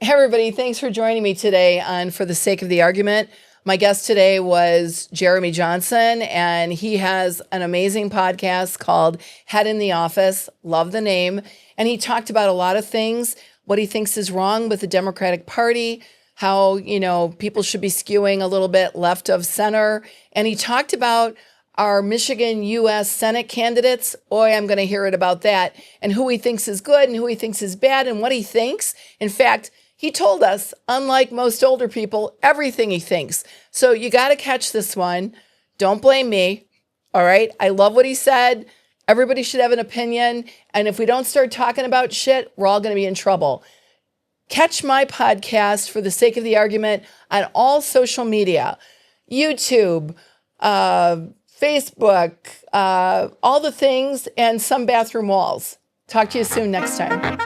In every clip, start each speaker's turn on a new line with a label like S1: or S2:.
S1: Hey, everybody. Thanks for joining me today on For the Sake of the Argument. My guest today was Jeremy Johnson, and he has an amazing podcast called Head in the Office. Love the name. And he talked about a lot of things, what he thinks is wrong with the Democratic Party, how, people should be skewing a little bit left of center. And he talked about our Michigan U.S. Senate candidates. Boy, I'm going to hear it about that, and who he thinks is good and who he thinks is bad and what he thinks. In fact, he told us, unlike most older people, everything he thinks. So you got to catch this one. Don't blame me. All right. I love what he said. Everybody should have an opinion. And if we don't start talking about shit, we're all going to be in trouble. Catch my podcast For the Sake of the Argument on all social media, YouTube, Facebook, all the things, and some bathroom walls. Talk to you soon next time.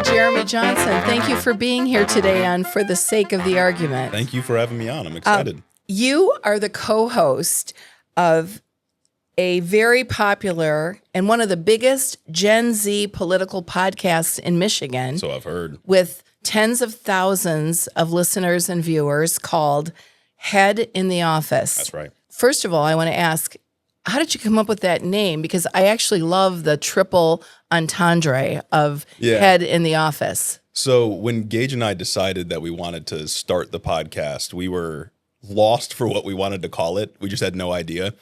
S1: Jeremy Johnson, thank you for being here today on For the Sake of the Argument.
S2: Thank you for having me on. I'm excited.
S1: You are the co-host of a very popular and one of the biggest Gen Z political podcasts in Michigan.
S2: So I've heard.
S1: With tens of thousands of listeners and viewers, called Head in the Office.
S2: That's right.
S1: First of all, I want to ask, how did you come up with that name? Because I actually love the triple entendre of Head in the Office.
S2: So when Gage and I decided that we wanted to start the podcast, we were lost for what we wanted to call it. We just had no idea.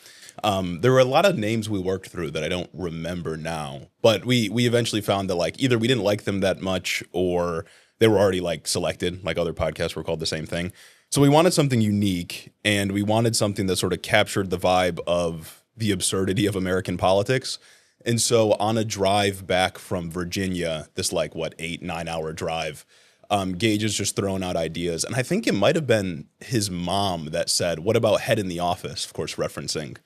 S2: There were a lot of names we worked through that I don't remember now. But we eventually found that either we didn't like them that much or they were already selected, like other podcasts were called the same thing. So we wanted something unique, and we wanted something that sort of captured the vibe of the absurdity of American politics. And so on a drive back from Virginia, this 8-9 hour drive, Gage is just throwing out ideas. And I think it might have been his mom that said, what about Head in the Office? Of course, referencing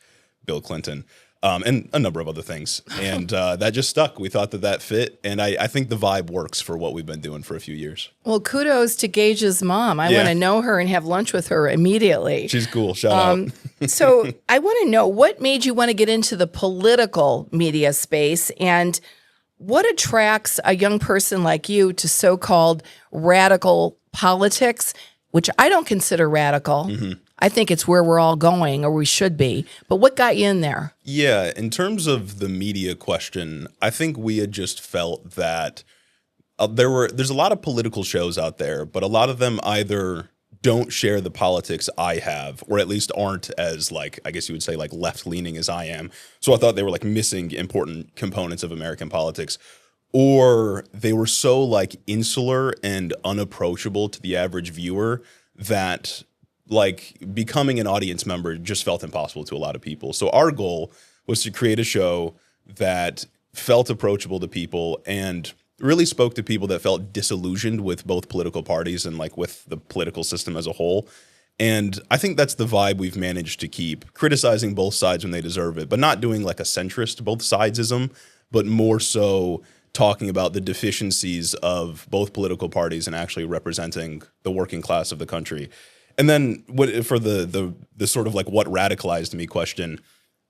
S2: Bill Clinton, and a number of other things. And that just stuck. We thought that fit. And I think the vibe works for what we've been doing for a few years.
S1: Well, kudos to Gage's mom. I want to know her and have lunch with her immediately.
S2: She's cool. Shout out.
S1: So I want to know, what made you want to get into the political media space, and what attracts a young person like you to so-called radical politics, which I don't consider radical. Mm-hmm. I think it's where we're all going, or we should be. But what got you in there?
S2: Yeah, in terms of the media question, I think we had just felt that there's a lot of political shows out there, but a lot of them either don't share the politics I have, or at least aren't as I guess you would say left-leaning as I am. So I thought they were missing important components of American politics, or they were so insular and unapproachable to the average viewer that becoming an audience member just felt impossible to a lot of people. So our goal was to create a show that felt approachable to people and really spoke to people that felt disillusioned with both political parties and with the political system as a whole. And I think that's the vibe we've managed to keep, criticizing both sides when they deserve it, but not doing a centrist both sidesism, but more so talking about the deficiencies of both political parties and actually representing the working class of the country. And then for the sort of what radicalized me question,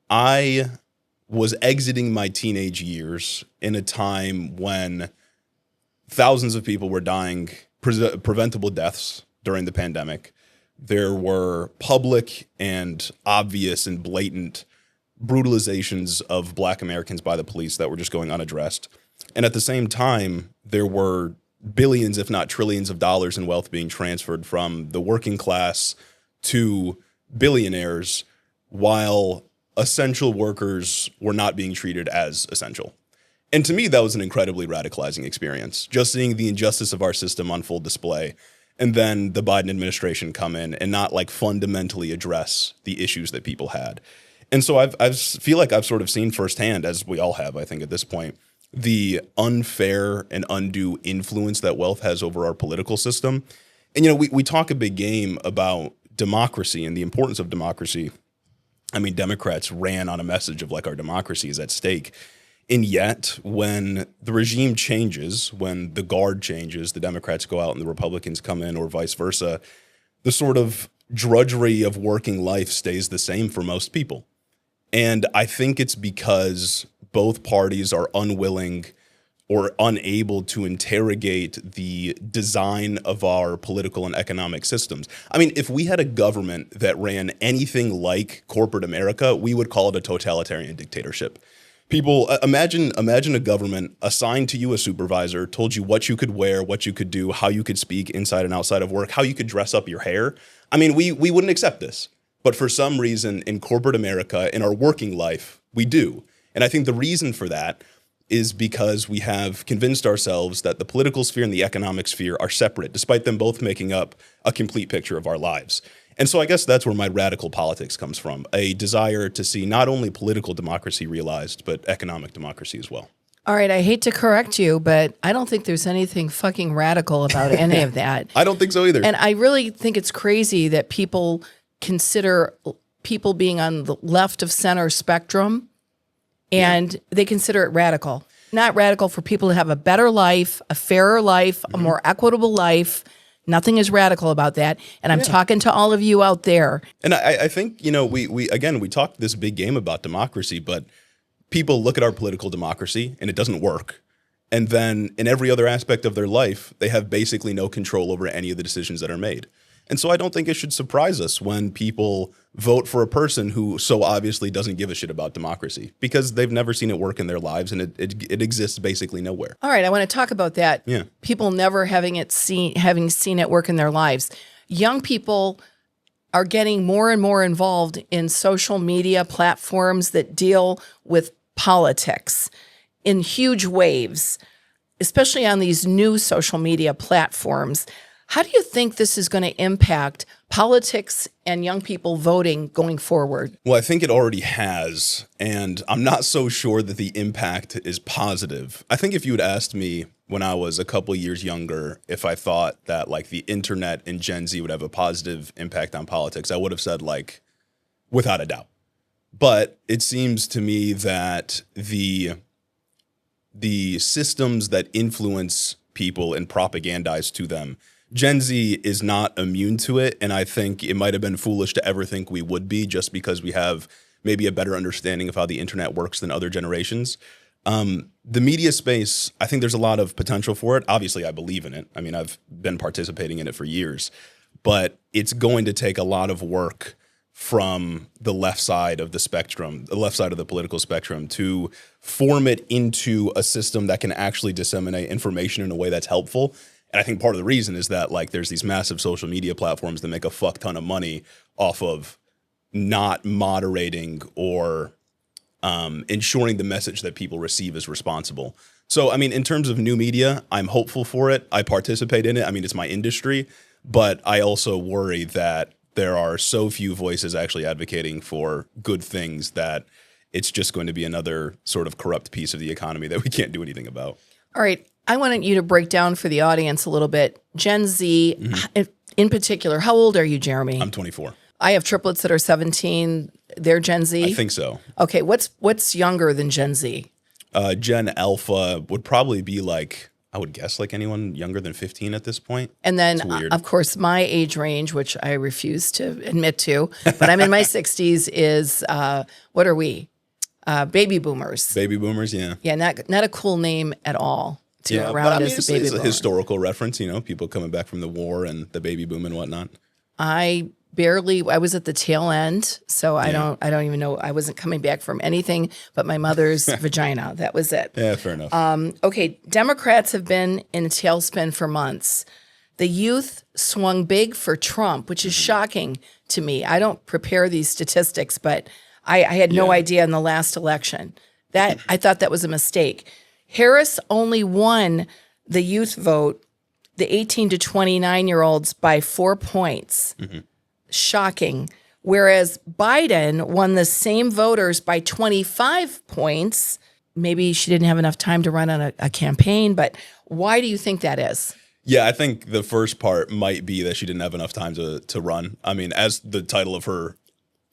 S2: I was exiting my teenage years in a time when thousands of people were dying preventable deaths during the pandemic. There were public and obvious and blatant brutalizations of Black Americans by the police that were just going unaddressed. And at the same time, there were billions, if not trillions of dollars in wealth being transferred from the working class to billionaires, while essential workers were not being treated as essential. And to me, that was an incredibly radicalizing experience, just seeing the injustice of our system on full display, and then the Biden administration come in and not fundamentally address the issues that people had. And so I feel like I've sort of seen firsthand, as we all have, I think, at this point, the unfair and undue influence that wealth has over our political system. And, we talk a big game about democracy and the importance of democracy. I mean, Democrats ran on a message of our democracy is at stake. And yet, when the regime changes, when the guard changes, the Democrats go out and the Republicans come in, or vice versa, the sort of drudgery of working life stays the same for most people. And I think it's because both parties are unwilling or unable to interrogate the design of our political and economic systems. I mean, if we had a government that ran anything like corporate America, we would call it a totalitarian dictatorship. People imagine a government assigned to you a supervisor, told you what you could wear, what you could do, how you could speak inside and outside of work, how you could dress up your hair. I mean, we wouldn't accept this. But for some reason in corporate America, in our working life, we do. And I think the reason for that is because we have convinced ourselves that the political sphere and the economic sphere are separate, despite them both making up a complete picture of our lives. And so I guess that's where my radical politics comes from, a desire to see not only political democracy realized, but economic democracy as well.
S1: All right, I hate to correct you, but I don't think there's anything fucking radical about any of that.
S2: I don't think so either.
S1: And I really think it's crazy that people consider people being on the left of center spectrum and they consider it radical. Not radical for people to have a better life, a fairer life, a more equitable life. Nothing is radical about that. And I'm talking to all of you out there.
S2: And I think, you know, we talked this big game about democracy, but people look at our political democracy and it doesn't work. And then in every other aspect of their life, they have basically no control over any of the decisions that are made. And so I don't think it should surprise us when people vote for a person who so obviously doesn't give a shit about democracy because they've never seen it work in their lives and it exists basically nowhere.
S1: All right, I want to talk about that.
S2: Yeah.
S1: People never having seen it work in their lives. Young people are getting more and more involved in social media platforms that deal with politics in huge waves, especially on these new social media platforms. How do you think this is going to impact politics and young people voting going forward?
S2: Well, I think it already has, and I'm not so sure that the impact is positive. I think if you had asked me when I was a couple years younger if I thought that like the internet and Gen Z would have a positive impact on politics, I would have said like without a doubt. But it seems to me that the systems that influence people and propagandize to them, Gen Z is not immune to it, and I think it might have been foolish to ever think we would be just because we have maybe a better understanding of how the internet works than other generations. The media space, I think there's a lot of potential for it. Obviously, I believe in it. I mean, I've been participating in it for years, but it's going to take a lot of work from the left side of the spectrum, the left side of the political spectrum, to form it into a system that can actually disseminate information in a way that's helpful. And I think part of the reason is that like there's these massive social media platforms that make a fuck ton of money off of not moderating or ensuring the message that people receive is responsible. So, I mean, in terms of new media, I'm hopeful for it. I participate in it. I mean, it's my industry, but I also worry that there are so few voices actually advocating for good things that it's just going to be another sort of corrupt piece of the economy that we can't do anything about.
S1: All right. I wanted you to break down for the audience a little bit. Gen Z, in particular, how old are you, Jeremy?
S2: I'm 24.
S1: I have triplets that are 17. They're Gen Z?
S2: I think so.
S1: Okay. What's younger than Gen Z?
S2: Gen Alpha would probably be like, I would guess like anyone younger than 15 at this point.
S1: And then, of course, my age range, which I refuse to admit to, but I'm in my 60s, is, what are we? Baby boomers.
S2: Baby boomers, yeah.
S1: Yeah, not a cool name at all.
S2: Yeah, but I mean, it's a historical reference, you know, people coming back from the war and the baby boom and whatnot.
S1: I was at the tail end, so I don't even know. I wasn't coming back from anything but my mother's vagina. That was it.
S2: Yeah, fair enough.
S1: Okay, Democrats have been in a tailspin for months. The youth swung big for Trump, which is shocking to me. I don't prepare these statistics, but I had no idea in the last election. I thought that was a mistake. Harris only won the youth vote, the 18 to 29-year-olds, by 4 points. Shocking. Whereas Biden won the same voters by 25 points. Maybe she didn't have enough time to run on a campaign, but why do you think that is?
S2: Yeah, I think the first part might be that she didn't have enough time to run. I mean, as the title of her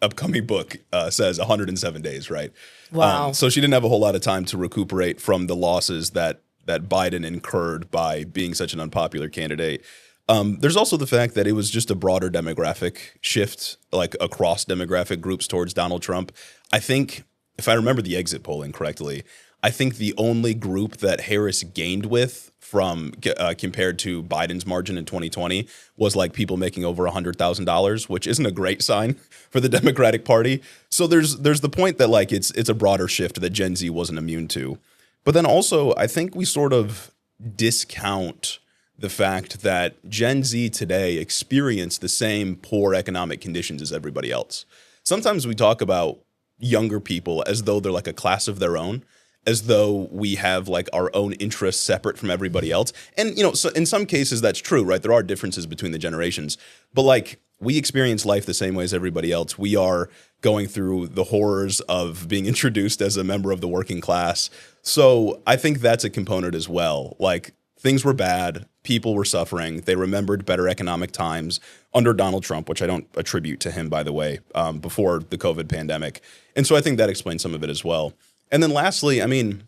S2: upcoming book says, 107 days, right?
S1: Wow.
S2: So she didn't have a whole lot of time to recuperate from the losses that Biden incurred by being such an unpopular candidate. There's also the fact that it was just a broader demographic shift, like across demographic groups towards Donald Trump. I think, if I remember the exit polling correctly, I think the only group that Harris gained with from compared to Biden's margin in 2020 was like people making over $100,000, which isn't a great sign for the Democratic Party. So there's the point that like it's a broader shift that Gen Z wasn't immune to. But then also, I think we sort of discount the fact that Gen Z today experience the same poor economic conditions as everybody else. Sometimes we talk about younger people as though they're like a class of their own, as though we have like our own interests separate from everybody else. And, you know, so in some cases that's true, right? There are differences between the generations, but like we experience life the same way as everybody else. We are going through the horrors of being introduced as a member of the working class. So I think that's a component as well. Like things were bad. People were suffering. They remembered better economic times under Donald Trump, which I don't attribute to him, by the way, before the COVID pandemic. And so I think that explains some of it as well. And then lastly, I mean,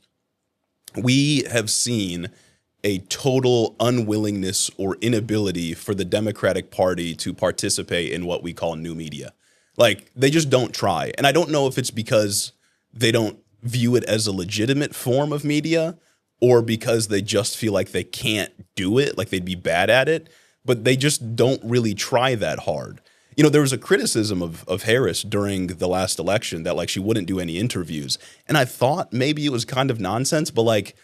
S2: we have seen a total unwillingness or inability for the Democratic Party to participate in what we call new media. Like, they just don't try. And I don't know if it's because they don't view it as a legitimate form of media or because they just feel like they can't do it, like they'd be bad at it, but they just don't really try that hard. You know, there was a criticism of Harris during the last election that like she wouldn't do any interviews. And I thought maybe it was kind of nonsense, but like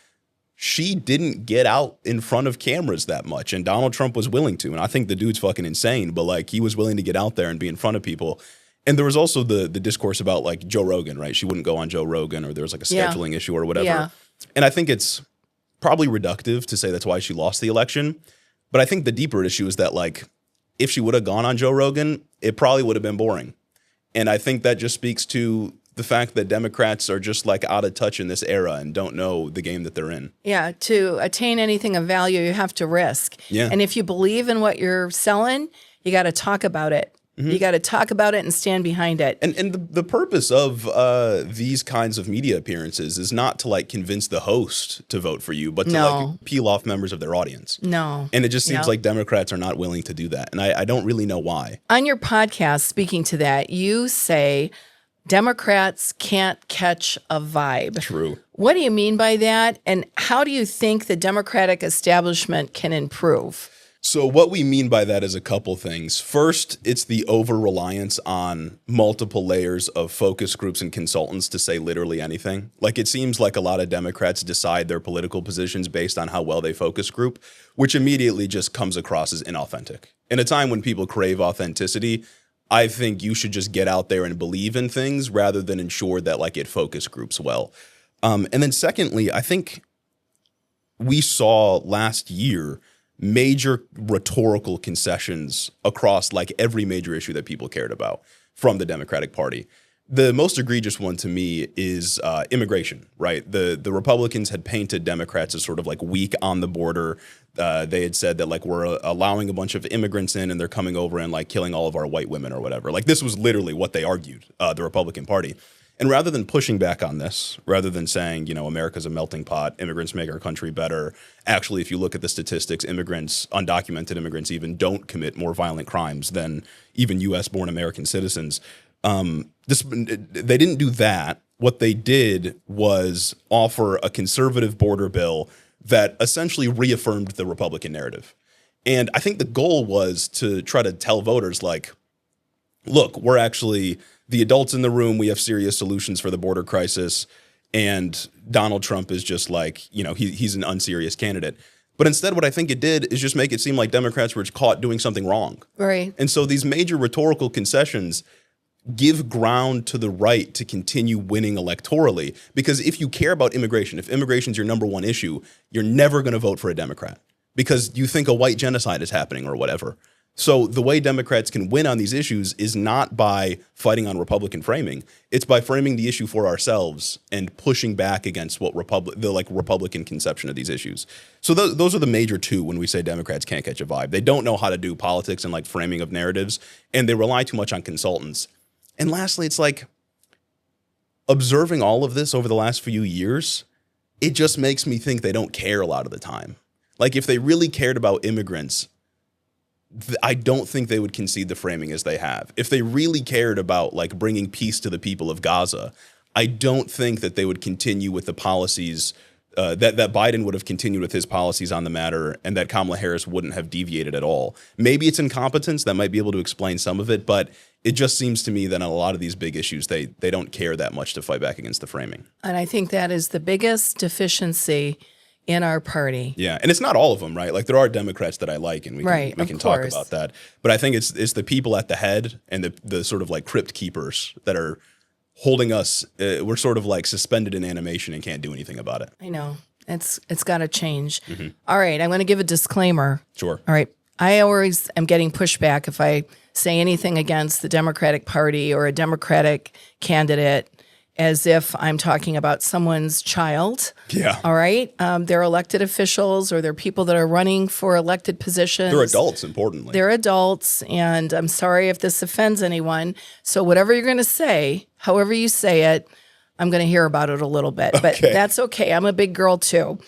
S2: she didn't get out in front of cameras that much. And Donald Trump was willing to. And I think the dude's fucking insane, but like he was willing to get out there and be in front of people. And there was also the discourse about like Joe Rogan, right? She wouldn't go on Joe Rogan, or there was like a scheduling issue or whatever.
S1: Yeah.
S2: And I think it's probably reductive to say that's why she lost the election. But I think the deeper issue is that like, if she would have gone on Joe Rogan, it probably would have been boring. And I think that just speaks to the fact that Democrats are just like out of touch in this era and don't know the game that they're in.
S1: Yeah, to attain anything of value, you have to risk.
S2: Yeah.
S1: And if you believe in what you're selling, you got to talk about it. Mm-hmm. You got to talk about it and stand behind it.
S2: And the purpose of these kinds of media appearances is not to like convince the host to vote for you, but to like peel off members of their audience.
S1: No.
S2: And it just seems like Democrats are not willing to do that. And I don't really know why.
S1: On your podcast, speaking to that, you say Democrats can't catch a vibe.
S2: True.
S1: What do you mean by that? And how do you think the Democratic establishment can improve?
S2: So what we mean by that is a couple things. First, it's the over-reliance on multiple layers of focus groups and consultants to say literally anything. Like it seems like a lot of Democrats decide their political positions based on how well they focus group, which immediately just comes across as inauthentic. In a time when people crave authenticity, I think you should just get out there and believe in things rather than ensure that like it focus groups well. And then secondly, I think we saw last year major rhetorical concessions across like every major issue that people cared about from the Democratic Party. The most egregious one to me is immigration, right? The Republicans had painted Democrats as sort of like weak on the border. They had said that like we're allowing a bunch of immigrants in and they're coming over and like killing all of our white women or whatever. Like this was literally what they argued, the Republican Party. And rather than pushing back on this, rather than saying, you know, America's a melting pot, immigrants make our country better. Actually, if you look at the statistics, immigrants, undocumented immigrants even don't commit more violent crimes than even U.S.-born American citizens. They didn't do that. What they did was offer a conservative border bill that essentially reaffirmed the Republican narrative. And I think the goal was to try to tell voters like, look, we're actually the adults in the room. We have serious solutions for the border crisis. And Donald Trump is just like, you know, he's an unserious candidate. But instead, what I think it did is just make it seem like Democrats were caught doing something wrong.
S1: Right.
S2: And so these major rhetorical concessions give ground to the right to continue winning electorally. Because if you care about immigration, if immigration is your number one issue, you're never going to vote for a Democrat because you think a white genocide is happening or whatever. So the way Democrats can win on these issues is not by fighting on Republican framing. It's by framing the issue for ourselves and pushing back against what the Republican conception of these issues. So those are the major two when we say Democrats can't catch a vibe. They don't know how to do politics and like framing of narratives, and they rely too much on consultants. And lastly, it's like observing all of this over the last few years, it just makes me think they don't care a lot of the time. Like if they really cared about immigrants, I don't think they would concede the framing as they have. If they really cared about like bringing peace to the people of Gaza, I don't think that they would continue with the policies that Biden would have continued with his policies on the matter, and that Kamala Harris wouldn't have deviated at all. Maybe it's incompetence that might be able to explain some of it, but it just seems to me that on a lot of these big issues, they don't care that much to fight back against the framing.
S1: And I think that is the biggest deficiency in our party.
S2: Yeah, and it's not all of them, right? Like there are Democrats that I like, and we can talk about that. But I think it's the people at the head and the sort of like crypt keepers that are holding us. We're sort of like suspended in animation and can't do anything about it.
S1: I know. It's got to change. All right, I'm going to give a disclaimer.
S2: Sure.
S1: All right. I always am getting pushback if I say anything against the Democratic Party or a Democratic candidate as if I'm talking about someone's child.
S2: Yeah.
S1: All right. They're elected officials or they're people that are running for elected positions.
S2: They're adults, importantly.
S1: They're adults. And I'm sorry if this offends anyone. So whatever you're going to say, however you say it, I'm going to hear about it a little bit. But that's okay. I'm a big girl too.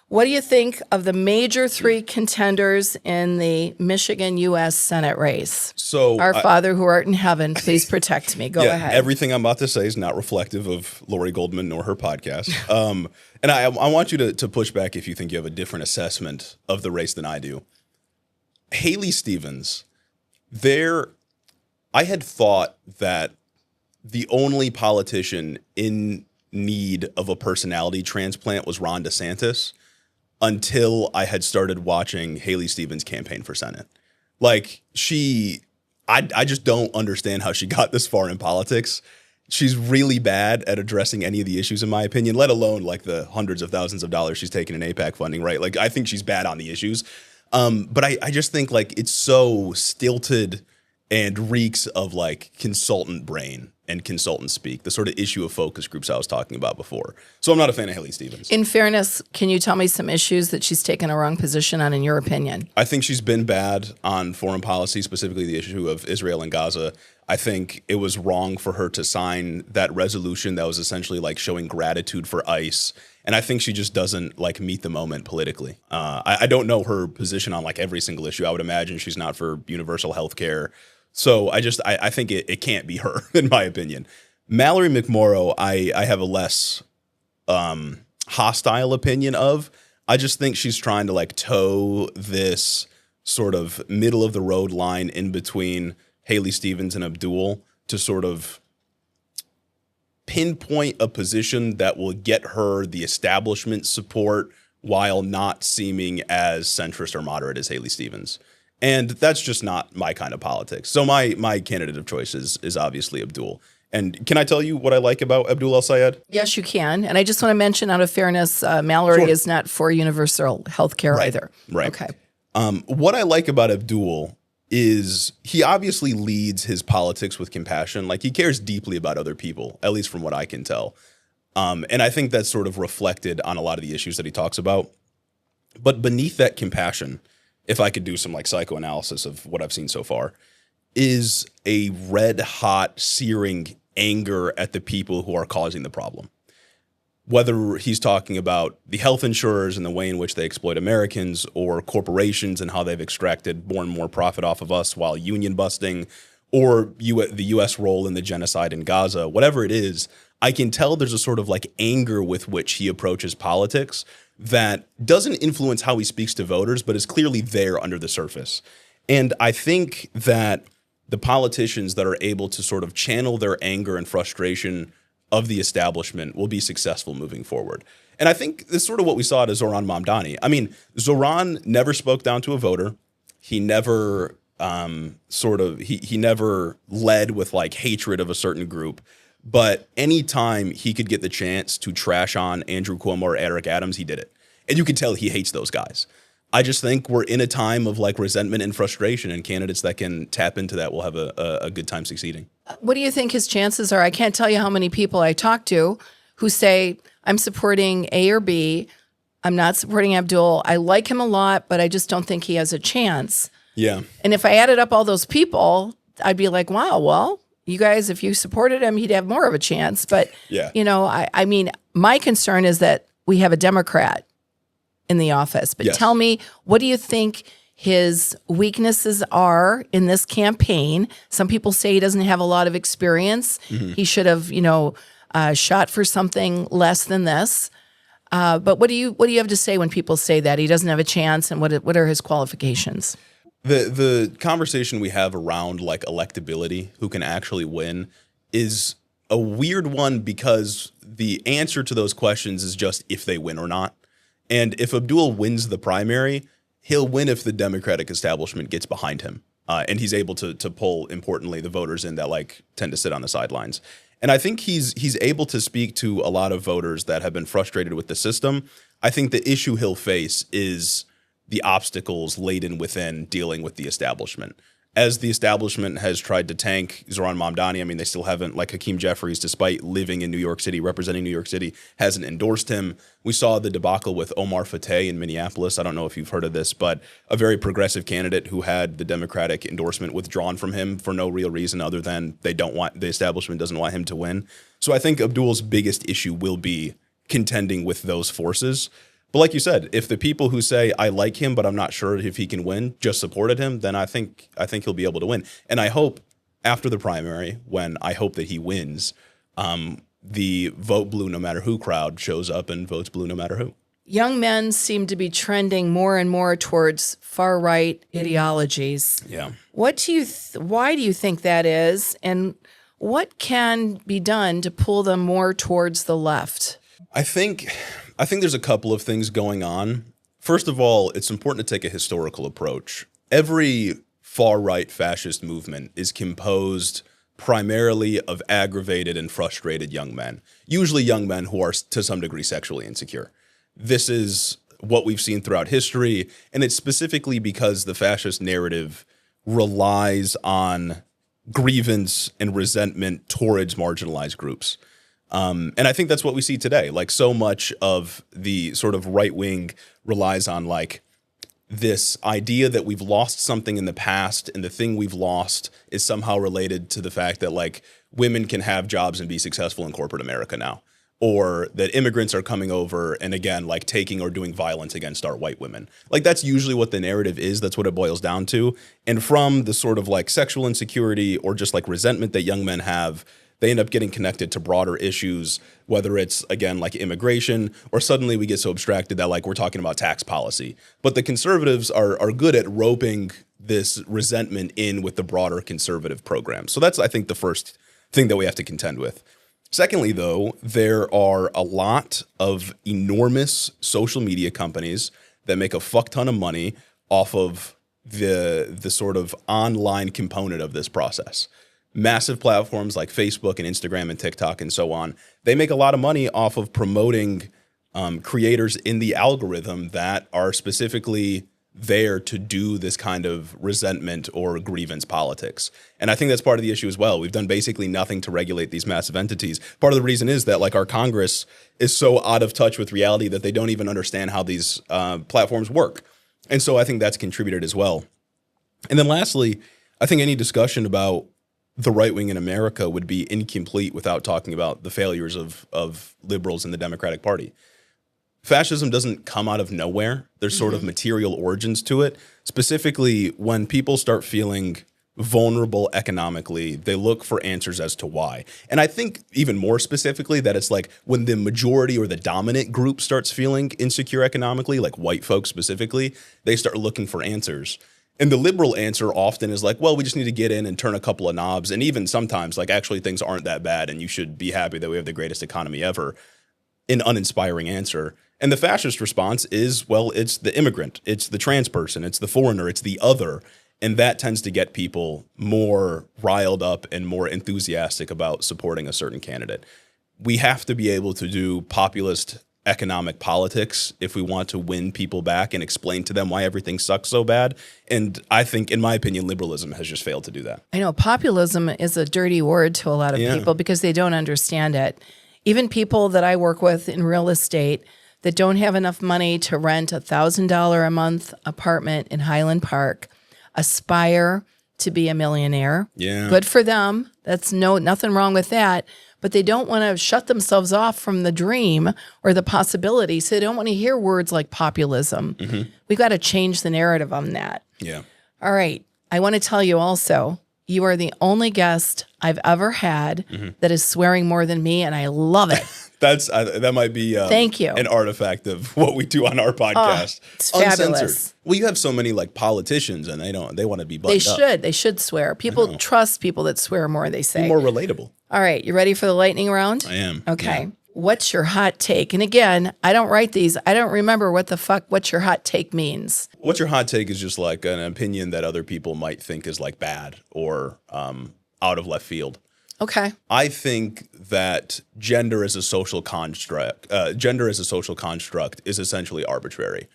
S1: What do you think of the major three contenders in the Michigan U.S. Senate race?
S2: So,
S1: Our Father who art in heaven, please protect me. Go ahead.
S2: Everything I'm about to say is not reflective of Lori Goldman nor her podcast. And I want you to push back if you think you have a different assessment of the race than I do. Haley Stevens, I had thought that the only politician in need of a personality transplant was Ron DeSantis, until I had started watching Haley Stevens campaign for Senate. Like I just don't understand how she got this far in politics. She's really bad at addressing any of the issues, in my opinion, let alone like the hundreds of thousands of dollars she's taken in AIPAC funding, right? Like I think she's bad on the issues. But I just think like it's so stilted and reeks of like consultant brain and consultant speak, the sort of issue of focus groups I was talking about before. So I'm not a fan of Haley Stevens.
S1: In fairness, can you tell me some issues that she's taken a wrong position on, in your opinion?
S2: I think she's been bad on foreign policy, specifically the issue of Israel and Gaza. I think it was wrong for her to sign that resolution that was essentially like showing gratitude for ICE. And I think she just doesn't like meet the moment politically. I don't know her position on like every single issue. I would imagine she's not for universal health care. So I think it can't be her, in my opinion. Mallory McMorrow, I have a less hostile opinion of. I just think she's trying to like toe this sort of middle of the road line in between Haley Stevens and Abdul to sort of pinpoint a position that will get her the establishment support while not seeming as centrist or moderate as Haley Stevens. And that's just not my kind of politics. So my candidate of choice is obviously Abdul. And can I tell you what I like about Abdul El-Sayed?
S1: Yes, you can. And I just want to mention, out of fairness, Mallory is not for universal health care either.
S2: Right.
S1: Okay.
S2: What I like about Abdul is he obviously leads his politics with compassion. Like he cares deeply about other people, at least from what I can tell. And I think that's sort of reflected on a lot of the issues that he talks about. But beneath that compassion, if I could do some like psychoanalysis of what I've seen so far, is a red hot searing anger at the people who are causing the problem. Whether he's talking about the health insurers and the way in which they exploit Americans, or corporations and how they've extracted more and more profit off of us while union busting, or the U.S. role in the genocide in Gaza, whatever it is, I can tell there's a sort of like anger with which he approaches politics that doesn't influence how he speaks to voters, but is clearly there under the surface. And I think that the politicians that are able to sort of channel their anger and frustration of the establishment will be successful moving forward. And I think this is sort of what we saw at Zoran Mamdani. I mean, Zoran never spoke down to a voter. He never he never led with like hatred of a certain group. But anytime he could get the chance to trash on Andrew Cuomo or Eric Adams, he did it. And you could tell he hates those guys. I just think we're in a time of like resentment and frustration, and candidates that can tap into that will have a good time succeeding.
S1: What do you think his chances are? I can't tell you how many people I talk to who say, I'm supporting A or B. I'm not supporting Abdul. I like him a lot, but I just don't think he has a chance.
S2: Yeah.
S1: And if I added up all those people, I'd be like, wow, well, you guys, if you supported him, he'd have more of a chance. But, you know, I mean, my concern is that we have a Democrat in the office. But tell me, what do you think his weaknesses are in this campaign. Some people say he doesn't have a lot of experience. He should have, shot for something less than this. But what do you have to say when people say that he doesn't have a chance, and what are his qualifications?
S2: The conversation we have around like electability, who can actually win, is a weird one because the answer to those questions is just if they win or not. And if Abdul wins the primary, he'll win if the Democratic establishment gets behind him, and he's able to pull, importantly, the voters in that like tend to sit on the sidelines. And I think he's able to speak to a lot of voters that have been frustrated with the system. I think the issue he'll face is the obstacles laden within dealing with the establishment. As the establishment has tried to tank Zohran Mamdani, I mean, they still haven't, like Hakeem Jeffries, despite living in New York City, representing New York City, hasn't endorsed him. We saw the debacle with Omar Fateh in Minneapolis. I don't know if you've heard of this, but a very progressive candidate who had the Democratic endorsement withdrawn from him for no real reason other than the establishment doesn't want him to win. So I think Abdul's biggest issue will be contending with those forces. But like you said, if the people who say, I like him, but I'm not sure if he can win, just supported him, then I think he'll be able to win. And I hope after the primary, when I hope that he wins, the vote blue no matter who crowd shows up and votes blue no matter who.
S1: Young men seem to be trending more and more towards far-right ideologies.
S2: Yeah.
S1: Why do you think that is? And what can be done to pull them more towards the left?
S2: I think there's a couple of things going on. First of all, it's important to take a historical approach. Every far-right fascist movement is composed primarily of aggravated and frustrated young men, usually young men who are to some degree sexually insecure. This is what we've seen throughout history, and it's specifically because the fascist narrative relies on grievance and resentment towards marginalized groups. And I think that's what we see today. Like, so much of the sort of right wing relies on like this idea that we've lost something in the past, and the thing we've lost is somehow related to the fact that like women can have jobs and be successful in corporate America now, or that immigrants are coming over and again like taking or doing violence against our white women. Like, that's usually what the narrative is. That's what it boils down to. And from the sort of like sexual insecurity or just like resentment that young men have, they end up getting connected to broader issues, whether it's, again, like immigration, or suddenly we get so abstracted that like we're talking about tax policy. But the conservatives are good at roping this resentment in with the broader conservative program. So that's, I think, the first thing that we have to contend with. Secondly, though, there are a lot of enormous social media companies that make a fuck ton of money off of the sort of online component of this process. Massive platforms like Facebook and Instagram and TikTok and so on, they make a lot of money off of promoting creators in the algorithm that are specifically there to do this kind of resentment or grievance politics. And I think that's part of the issue as well. We've done basically nothing to regulate these massive entities. Part of the reason is that like our Congress is so out of touch with reality that they don't even understand how these platforms work. And so I think that's contributed as well. And then lastly, I think any discussion about the right wing in America would be incomplete without talking about the failures of liberals in the Democratic Party. Fascism doesn't come out of nowhere. There's sort of material origins to it. Specifically, when people start feeling vulnerable economically, they look for answers as to why. And I think even more specifically that it's like when the majority or the dominant group starts feeling insecure economically, like white folks specifically, they start looking for answers. And the liberal answer often is like, well, we just need to get in and turn a couple of knobs. And even sometimes, like, actually things aren't that bad and you should be happy that we have the greatest economy ever. An uninspiring answer. And the fascist response is, well, it's the immigrant, it's the trans person, it's the foreigner, it's the other. And that tends to get people more riled up and more enthusiastic about supporting a certain candidate. We have to be able to do populist economic politics if we want to win people back and explain to them why everything sucks so bad. And I think, in my opinion, liberalism has just failed to do that.
S1: I know populism is a dirty word to a lot of people because they don't understand it. Even people that I work with in real estate that don't have enough money to rent $1,000 a month apartment in Highland Park aspire to be a millionaire.
S2: Yeah.
S1: Good for them. That's nothing wrong with that. But they don't want to shut themselves off from the dream or the possibility. So they don't want to hear words like populism. We've got to change the narrative on that.
S2: Yeah.
S1: All right. I want to tell you also, you are the only guest I've ever had that is swearing more than me, and I love it.
S2: That might be
S1: Thank you.
S2: an artifact of what we do on our podcast.
S1: It's fabulous.
S2: Well, you have so many like politicians, and they want to be buttoned up.
S1: They should swear. People trust people that swear more, they say.
S2: Be more relatable.
S1: All right, you ready for the lightning round?
S2: I am.
S1: Okay.
S2: Yeah.
S1: What's your hot take? And again, I don't write these. I don't remember what your hot take means.
S2: What's your hot take is just like an opinion that other people might think is like bad or out of left field.
S1: Okay.
S2: I think that gender as a social construct is essentially arbitrary.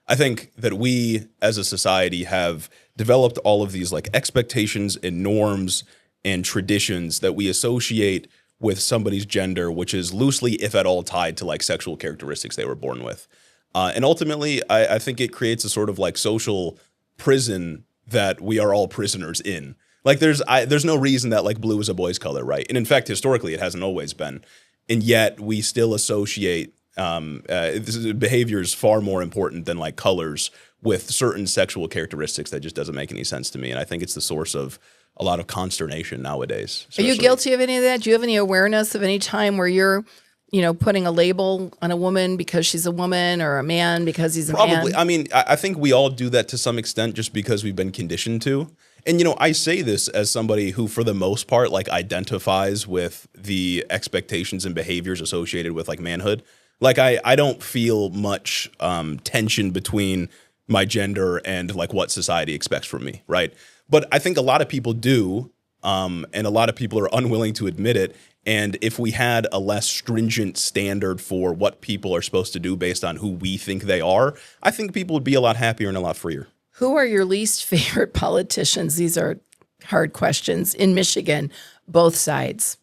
S2: I think that we as a society have developed all of these like expectations and norms and traditions that we associate with somebody's gender, which is loosely, if at all, tied to like sexual characteristics they were born with. And ultimately, I think it creates a sort of like social prison that we are all prisoners in. Like there's no reason that like blue is a boy's color, right? And in fact, historically, it hasn't always been. And yet we still associate behaviors far more important than like colors with certain sexual characteristics that just doesn't make any sense to me. And I think it's the source of a lot of consternation nowadays.
S1: Are you guilty of any of that? Do you have any awareness of any time where you're, putting a label on a woman because she's a woman or a man because he's a man?
S2: Probably. I mean, I think we all do that to some extent just because we've been conditioned to. And, I say this as somebody who, for the most part, like identifies with the expectations and behaviors associated with like manhood. Like I don't feel much tension between my gender and like what society expects from me, right? But I think a lot of people do, and a lot of people are unwilling to admit it. And if we had a less stringent standard for what people are supposed to do based on who we think they are, I think people would be a lot happier and a lot freer.
S1: Who are your least favorite politicians? These are hard questions in Michigan, both sides.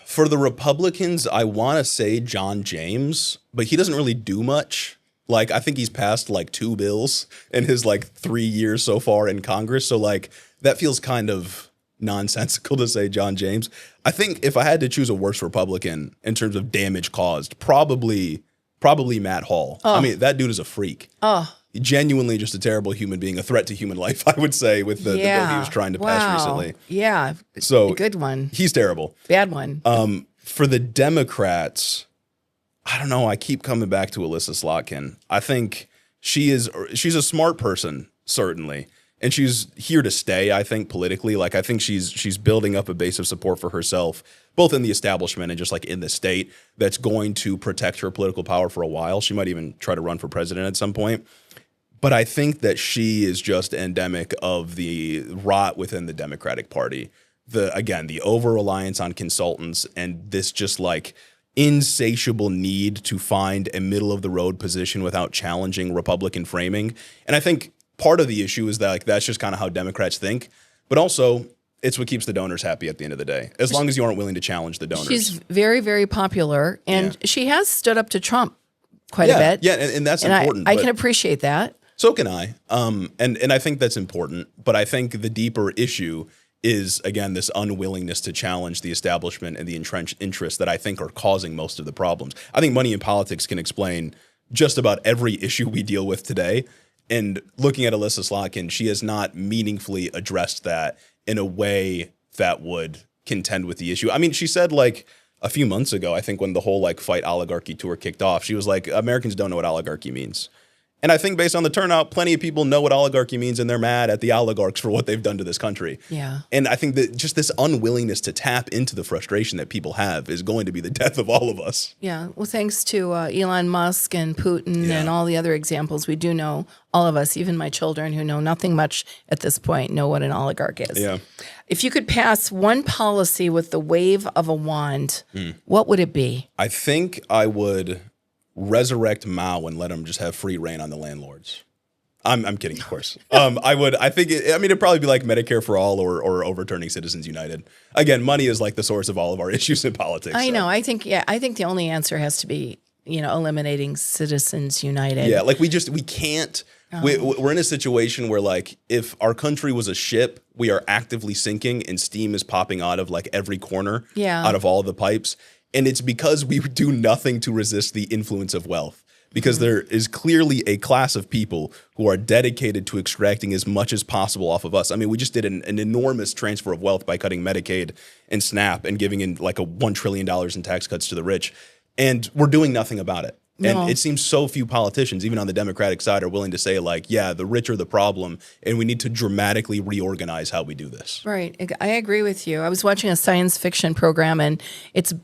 S2: For the Republicans, I want to say John James, but he doesn't really do much. Like, I think he's passed like 2 bills in his like 3 years so far in Congress. So like that feels kind of nonsensical to say John James. I think if I had to choose a worse Republican in terms of damage caused, probably Matt Hall. I mean, that dude is a freak. Genuinely just a terrible human being, a threat to human life, I would say, with the bill he was trying to pass recently.
S1: Yeah.
S2: So
S1: a good one.
S2: He's terrible.
S1: Bad one.
S2: For the Democrats, I don't know. I keep coming back to Alyssa Slotkin. I think she's a smart person, certainly. And she's here to stay, I think, politically. Like, I think she's building up a base of support for herself, both in the establishment and just like in the state, that's going to protect her political power for a while. She might even try to run for president at some point. But I think that she is just endemic of the rot within the Democratic Party. The over-reliance on consultants and this just like insatiable need to find a middle-of-the-road position without challenging Republican framing. And I think part of the issue is that like that's just kind of how Democrats think. But also, it's what keeps the donors happy at the end of the day, as long as you aren't willing to challenge the donors.
S1: She's very, very popular, and she has stood up to Trump quite a bit.
S2: Yeah, and that's important.
S1: I can appreciate that.
S2: So can I. And I think that's important. But I think the deeper issue is, again, this unwillingness to challenge the establishment and the entrenched interests that I think are causing most of the problems. I think money in politics can explain just about every issue we deal with today. And looking at Alyssa Slotkin, she has not meaningfully addressed that in a way that would contend with the issue. I mean, she said like a few months ago, I think when the whole like Fight Oligarchy tour kicked off, she was like, Americans don't know what oligarchy means. And I think based on the turnout, plenty of people know what oligarchy means, and they're mad at the oligarchs for what they've done to this country.
S1: Yeah.
S2: And I think that just this unwillingness to tap into the frustration that people have is going to be the death of all of us.
S1: Yeah. Well, thanks to Elon Musk and Putin and all the other examples, we do know, all of us, even my children who know nothing much at this point, know what an oligarch is.
S2: Yeah.
S1: If you could pass one policy with the wave of a wand, what would it be?
S2: I think I would resurrect Mao and let him just have free reign on the landlords. I'm kidding, of course. It'd probably be like Medicare for all or overturning Citizens United. Again, money is like the source of all of our issues in politics.
S1: I know. I think the only answer has to be eliminating Citizens United.
S2: Yeah, like we can't. We're in a situation where, like, if our country was a ship, we are actively sinking and steam is popping out of like every corner, out of all the pipes. And it's because we do nothing to resist the influence of wealth. Because there is clearly a class of people who are dedicated to extracting as much as possible off of us. I mean, we just did an enormous transfer of wealth by cutting Medicaid and SNAP and giving in like $1 trillion in tax cuts to the rich. And we're doing nothing about it.
S1: No.
S2: And it seems so few politicians, even on the Democratic side, are willing to say, like, yeah, the rich are the problem, and we need to dramatically reorganize how we do this.
S1: Right. I agree with you. I was watching a science fiction program, and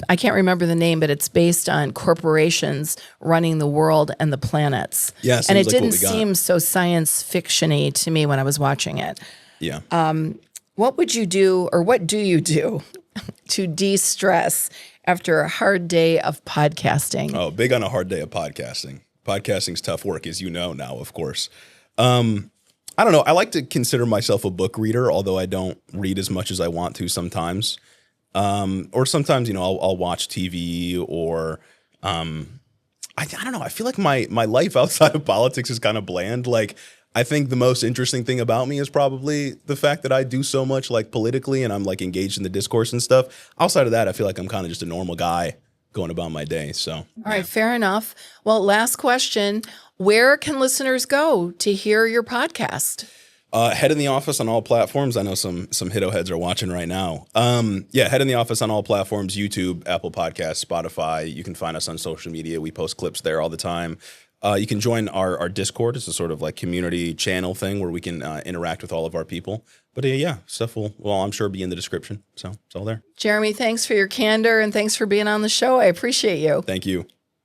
S1: I can't remember the name, but it's based on corporations running the world and the planets.
S2: Yeah,
S1: and it
S2: like
S1: didn't seem so science fiction-y to me when I was watching it.
S2: Yeah.
S1: What would you do, or what do you do to de-stress after a hard day of podcasting?
S2: Oh, big on a hard day of podcasting. Podcasting's tough work, as you know now, of course. I don't know. I like to consider myself a book reader, although I don't read as much as I want to sometimes. Or sometimes, I'll watch TV or I don't know. I feel like my life outside of politics is kind of bland. Like, I think the most interesting thing about me is probably the fact that I do so much like politically and I'm like engaged in the discourse and stuff. Outside of that, I feel like I'm kind of just a normal guy going about my day. So,
S1: all right, fair enough. Well, last question. Where can listeners go to hear your podcast?
S2: Head in the Office on all platforms. I know some Hiddo heads are watching right now. Head in the Office on all platforms, YouTube, Apple Podcasts, Spotify. You can find us on social media. We post clips there all the time. You can join our Discord. It's a sort of like community channel thing where we can interact with all of our people. But stuff will, I'm sure, be in the description. So it's all there.
S1: Jeremy, thanks for your candor and thanks for being on the show. I appreciate you.
S2: Thank you.